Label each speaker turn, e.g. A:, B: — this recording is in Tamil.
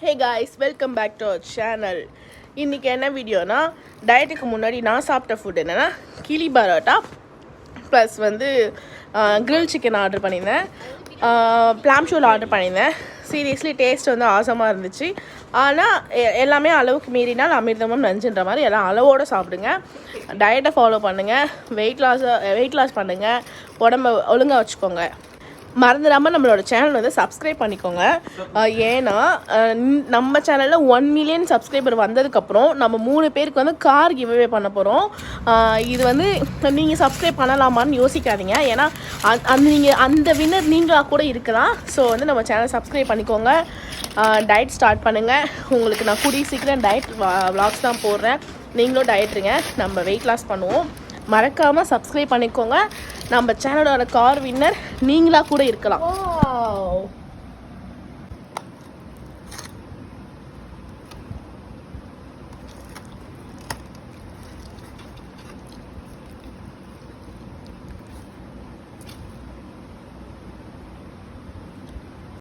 A: Hey guys, welcome back to our channel. இன்றைக்கி என்ன வீடியோனா, டயட்டுக்கு முன்னாடி நான் சாப்பிட்ட ஃபுட் என்னென்னா கிளி பரோட்டா ப்ளஸ் வந்து கிரில் சிக்கன் ஆர்டர் பண்ணியிருந்தேன், பிளாம் ஷோல் ஆர்டர் பண்ணியிருந்தேன். சீரியஸ்லி டேஸ்ட் வந்து ஆசமாக இருந்துச்சு. ஆனால் எல்லாமே அளவுக்கு மீறினால் அமிர்தமும் நஞ்சுன்ற மாதிரி எல்லாம் அளவோடு சாப்பிடுங்க. டயட்டை ஃபாலோ பண்ணுங்கள், வெயிட் லாஸ் பண்ணுங்கள், உடம்பை ஒழுங்காக வச்சுக்கோங்க. மறந்துடாமல் நம்மளோட சேனல் வந்து சப்ஸ்கிரைப் பண்ணிக்கோங்க. ஏன்னா நம்ம சேனலில் 1 மில்லியன் சப்ஸ்கிரைபர் வந்ததுக்கப்புறம் நம்ம 3 பேருக்கு வந்து கார் கிவ்அவே பண்ண போகிறோம். இது வந்து நீங்கள் சப்ஸ்கிரைப் பண்ணலாமான்னு யோசிக்காதீங்க. ஏன்னா நீங்கள் அந்த வின்னர் நீங்களாக கூட இருக்கலாம். ஸோ வந்து நம்ம சேனல் சப்ஸ்கிரைப் பண்ணிக்கோங்க. டயட் ஸ்டார்ட் பண்ணுங்கள். உங்களுக்கு நான் கூடிய சீக்கிரம் டயட் விளாக்ஸ் தான் போடுறேன். நீங்களும் டயட்ருங்க, நம்ம வெயிட் லாஸ் பண்ணுவோம். மறக்காமல் சப்ஸ்கிரைப் பண்ணிக்கோங்க. நம்ம சேனலோட கார் வின்னர் நீங்களாக கூட இருக்கலாம்.